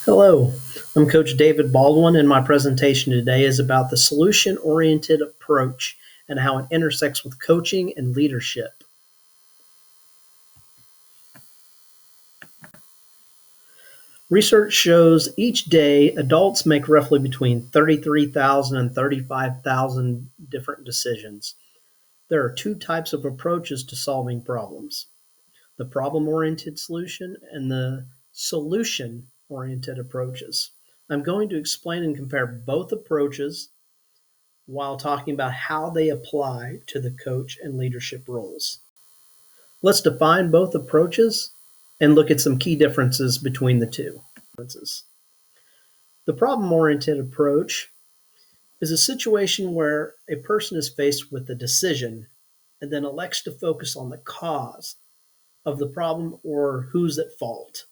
Hello, I'm Coach David Baldwin, and my presentation today is about the solution-oriented approach and how it intersects with coaching and leadership. Research shows each day adults make roughly between 33,000 and 35,000 different decisions. There are two types of approaches to solving problems: the problem-oriented solution and the solution-oriented approaches. I'm going to explain and compare both approaches while talking about how they apply to the coach and leadership roles. Let's define both approaches and look at some key differences between the two. The problem-oriented approach is a situation where a person is faced with a decision and then elects to focus on the cause of the problem or who's at fault.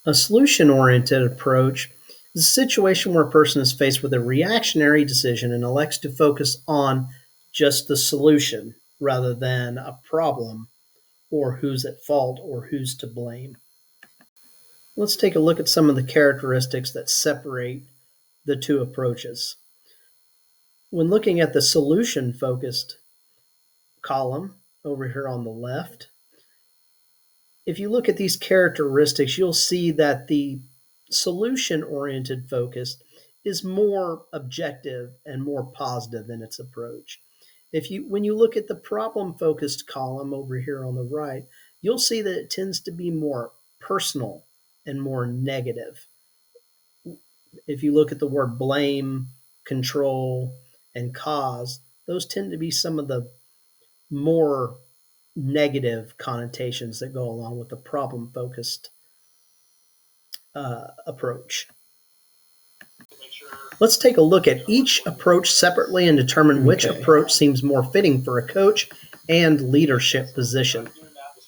A solution-oriented approach is a situation where a person is faced with a reactionary decision and elects to focus on just the solution rather than a problem or who's at fault or who's to blame. Let's take a look at some of the characteristics that separate the two approaches. When looking at the solution-focused column over here on the left, if you look at these characteristics, you'll see that the solution-oriented focus is more objective and more positive in its approach. When you look at the problem-focused column over here on the right, you'll see that it tends to be more personal and more negative. If you look at the word blame, control, and cause, those tend to be some of the more negative connotations that go along with the problem-focused approach. Let's take a look at each approach separately and determine which approach seems more fitting for a coach and leadership position.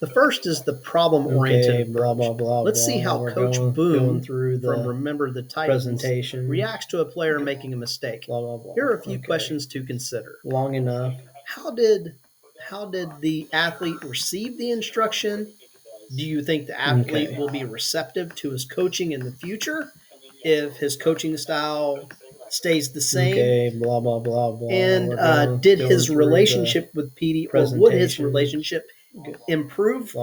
The first is the problem-oriented approach. Let's see how Coach Boone from Remember the Titans reacts to a player making a mistake. Here are a few questions to consider. Long enough. How did the athlete receive the instruction? Do you think the athlete will be receptive to his coaching in the future if his coaching style stays the same? Blah, blah, blah, blah. And did his relationship with PD, or would his relationship improve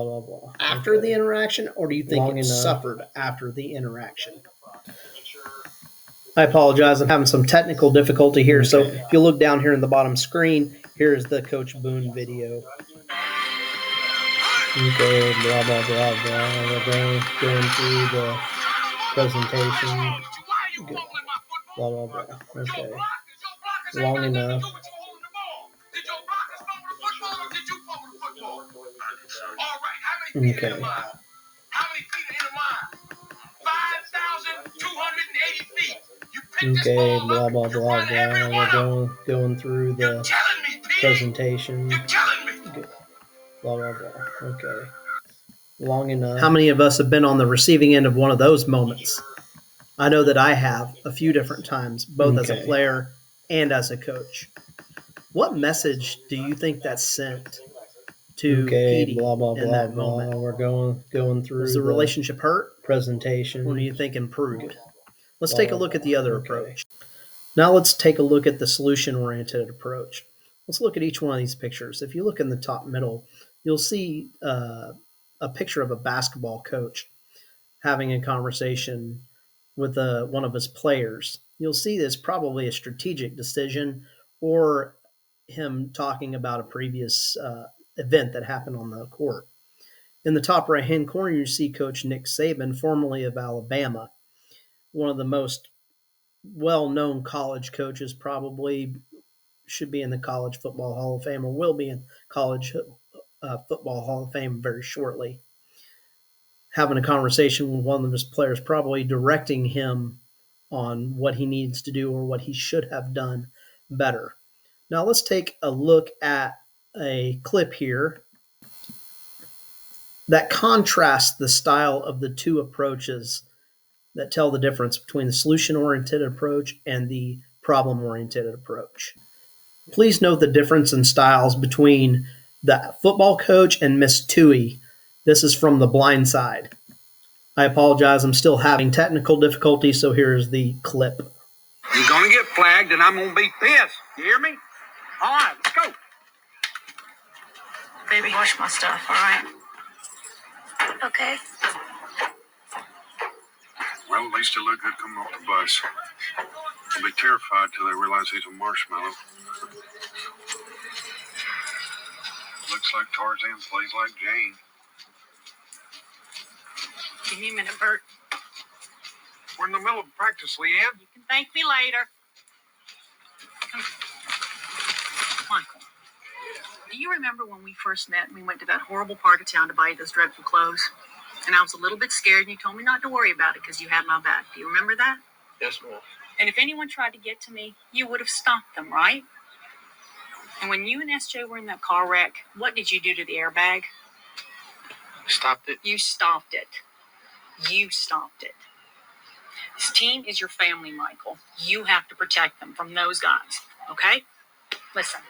after the interaction, or do you think it suffered after the interaction? I apologize, I'm having some technical difficulty here, so if you look down here in the bottom screen, here's the Coach Boone video. Blah, blah, blah, blah. We're going through the presentation. Blah, blah, blah. Long enough. How many feet are in a mile? 5,280 feet. You pick this ball blah, up, blah, you blah, run every blah. one of We're them. going through the You're telling me, Pete. presentation. You're telling me. Blah, blah, blah. Long enough. How many of us have been on the receiving end of one of those moments? I know that I have a few different times, both as a player and as a coach. What message do you think that sent to Petey blah, blah, in that moment? We're going through Was the relationship hurt, presentation. or do you think improved? Let's take a look at the other approach. Now let's take a look at the solution-oriented approach. Let's look at each one of these pictures. If you look in the top middle, you'll see a picture of a basketball coach having a conversation with one of his players. You'll see this probably a strategic decision or him talking about a previous event that happened on the court. In the top right-hand corner, you see Coach Nick Saban, formerly of Alabama, one of the most well-known college coaches, probably should be in the College Football Hall of Fame or will be in College Football Hall of Fame very shortly, having a conversation with one of his players, probably directing him on what he needs to do or what he should have done better. Now let's take a look at a clip here that contrasts the style of the two approaches that tell the difference between the solution-oriented approach and the problem-oriented approach. Please note the difference in styles between the football coach and Miss Tui. This is from The Blind Side. I apologize, I'm still having technical difficulties, so here's the clip. You're gonna get flagged, and I'm gonna be pissed. You hear me? All right, let's go. Baby, wash my stuff, all right? Okay. Well, at least they look good coming off the bus. They'll be terrified till they realize he's a marshmallow. Looks like Tarzan plays like Jane. Give me a minute, Bert. We're in the middle of practice, Leanne. You can thank me later. Michael, do you remember when we first met and we went to that horrible part of town to buy those dreadful clothes? And I was a little bit scared and you told me not to worry about it because you had my back. Do you remember that? Yes, ma'am. And if anyone tried to get to me, you would have stopped them, right? And when you and SJ were in that car wreck, what did you do to the airbag? Stopped it. You stopped it. You stopped it. This team is your family, Michael. You have to protect them from those guys, okay? Listen.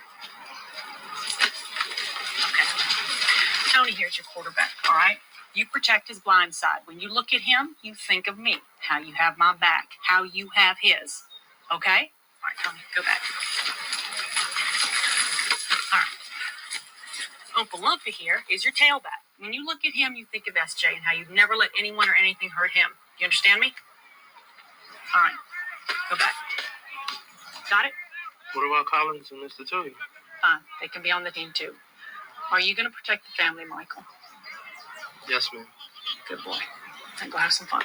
Okay. Tony here's your quarterback, all right? You protect his blind side. When you look at him, you think of me, how you have my back, how you have his, okay? All right, Tony, go back. All right. Uncle Lumpy here is your tailback. When you look at him, you think of SJ and how you'd never let anyone or anything hurt him. You understand me? All right, go back. Got it? What about Collins and Mr. Tui? Fine, they can be on the team too. Are you going to protect the family, Michael? Yes, ma'am. Good boy. Then go have some fun.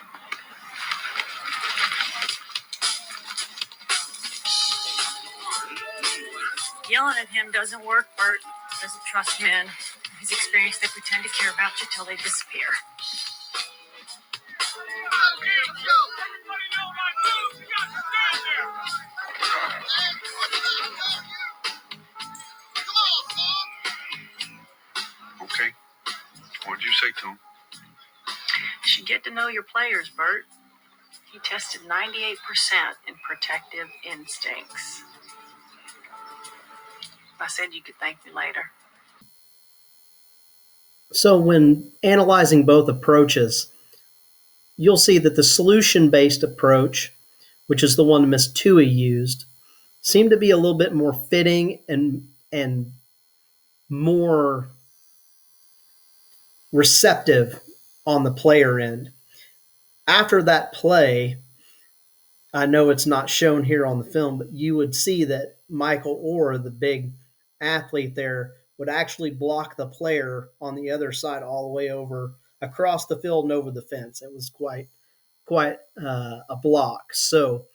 Yelling at him doesn't work, Bert. Doesn't trust men. His experience, they pretend to care about you till they disappear. Okay. What'd you say to him? You should get to know your players, Bert. He tested 98% in protective instincts. I said you could thank me later. So when analyzing both approaches, you'll see that the solution-based approach, which is the one Miss Tui used, seemed to be a little bit more fitting and more receptive on the player end. After that play, I know it's not shown here on the film, but you would see that Michael Orr, the big athlete there, would actually block the player on the other side all the way over across the field and over the fence. It was quite a block. So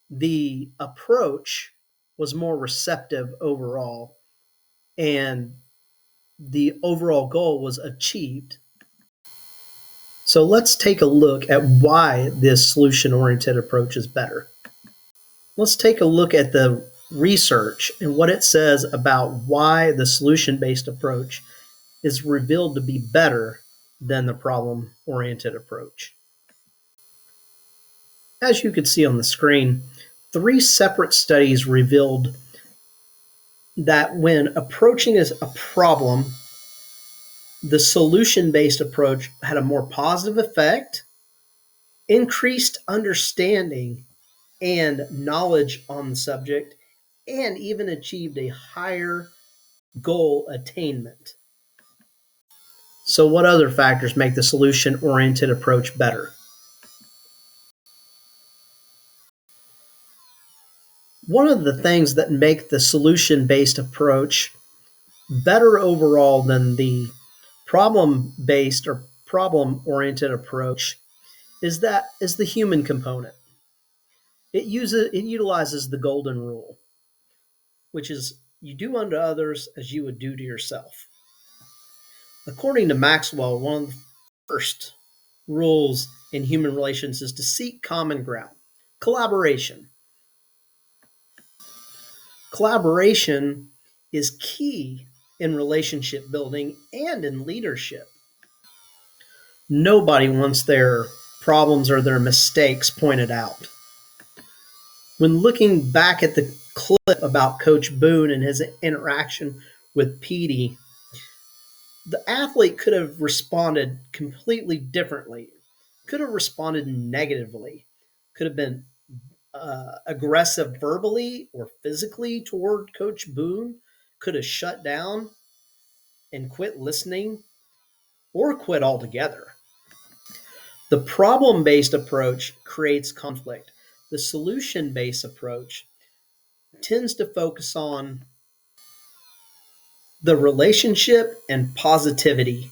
the approach was more receptive overall, and the overall goal was achieved. So let's take a look at why this solution-oriented approach is better. Let's take a look at the research and what it says about why the solution-based approach is revealed to be better than the problem-oriented approach. As you can see on the screen, 3 separate studies revealed that when approaching a problem, the solution-based approach had a more positive effect, increased understanding and knowledge on the subject, and even achieved a higher goal attainment. So what other factors make the solution-oriented approach better? One of the things that make the solution-based approach better overall than the problem-based or problem-oriented approach is the human component. It utilizes the golden rule, which is you do unto others as you would do to yourself. According to Maxwell, one of the first rules in human relations is to seek common ground. Collaboration. Collaboration is key in relationship building and in leadership. Nobody wants their problems or their mistakes pointed out. When looking back at the clip about Coach Boone and his interaction with Petey, the athlete could have responded completely differently, could have responded negatively, could have been aggressive verbally or physically toward Coach Boone, could have shut down and quit listening or quit altogether. The problem based approach creates conflict. The solution based approach tends to focus on the relationship and positivity.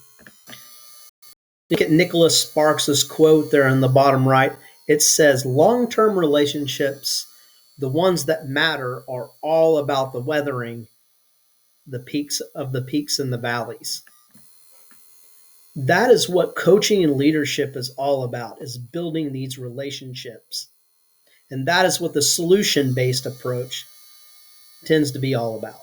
Look at Nicholas Sparks's quote there in the bottom right. It says, long term relationships, the ones that matter, are all about the weathering the peaks and the valleys. That is what coaching and leadership is all about, is building these relationships. And that is what the solution based approach tends to be all about.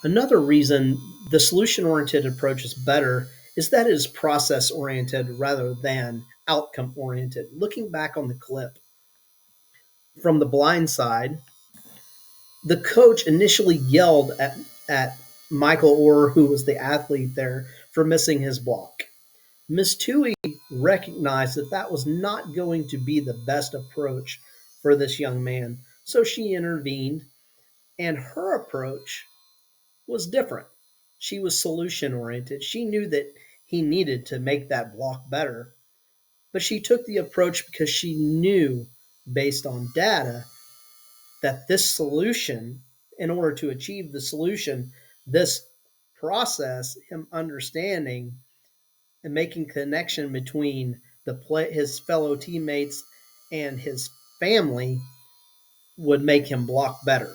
Another reason the solution oriented approach is better is that it is process oriented rather than outcome oriented. Looking back on the clip from the blind side, the coach initially yelled at Michael Orr, who was the athlete there, for missing his block. Miss Tui recognized that that was not going to be the best approach for this young man, so she intervened, and her approach was different. She was solution oriented. She knew that he needed to make that block better, but she took the approach because she knew, based on data, that this solution, in order to achieve the solution, this process, him understanding and making connection between his fellow teammates and his family, would make him block better,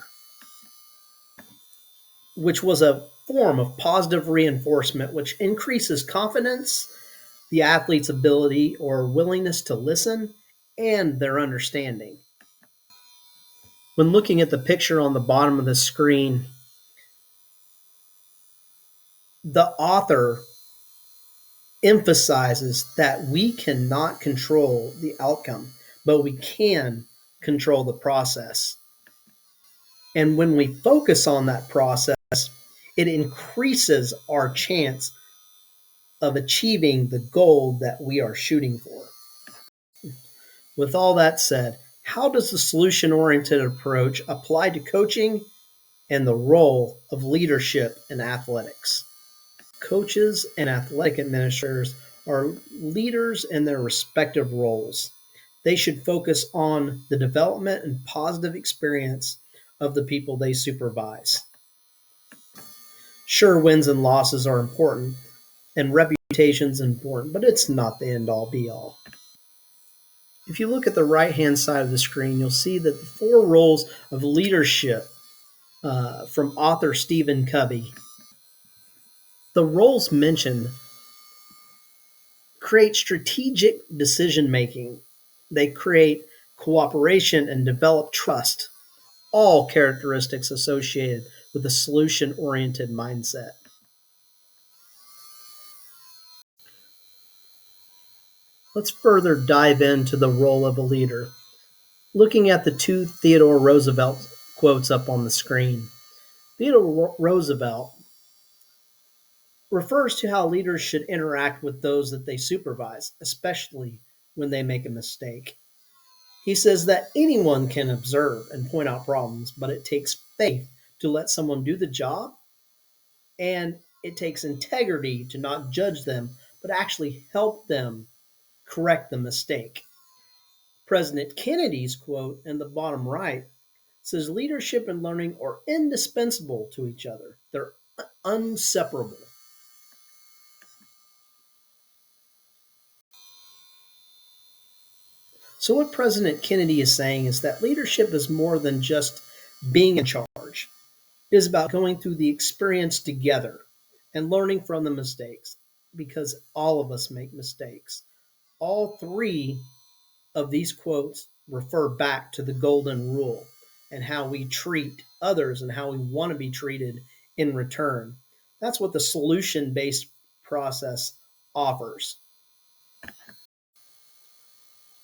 which was a form of positive reinforcement, which increases confidence, the athlete's ability or willingness to listen, and their understanding. When looking at the picture on the bottom of the screen, the author emphasizes that we cannot control the outcome, but we can control the process. And when we focus on that process, it increases our chance of achieving the goal that we are shooting for. With all that said, how does the solution oriented approach apply to coaching and the role of leadership in athletics? Coaches and athletic administrators are leaders in their respective roles. They should focus on the development and positive experience of the people they supervise. Sure, wins and losses are important, and reputation's important, but it's not the end all be all. If you look at the right hand side of the screen, you'll see that the 4 roles of leadership from author Stephen Covey. The roles mentioned create strategic decision making. They create cooperation and develop trust, all characteristics associated with a solution oriented mindset. Let's further dive into the role of a leader. Looking at the 2 Theodore Roosevelt quotes up on the screen, Theodore Roosevelt refers to how leaders should interact with those that they supervise, especially when they make a mistake. He says that anyone can observe and point out problems, but it takes faith to let someone do the job, and it takes integrity to not judge them, but actually help them correct the mistake. President Kennedy's quote in the bottom right says leadership and learning are indispensable to each other. They're inseparable. So what President Kennedy is saying is that leadership is more than just being in charge. It is about going through the experience together and learning from the mistakes, because all of us make mistakes. All 3 of these quotes refer back to the golden rule and how we treat others and how we want to be treated in return. That's what the solution-based process offers.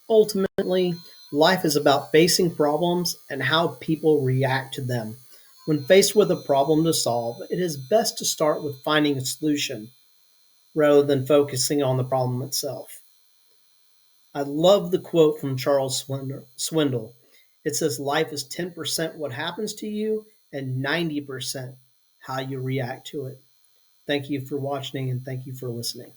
Ultimately, life is about facing problems and how people react to them. When faced with a problem to solve, it is best to start with finding a solution. rather than focusing on the problem itself. I love the quote from Charles Swindle. It says, "Life is 10% what happens to you and 90% how you react to it." Thank you for watching and thank you for listening.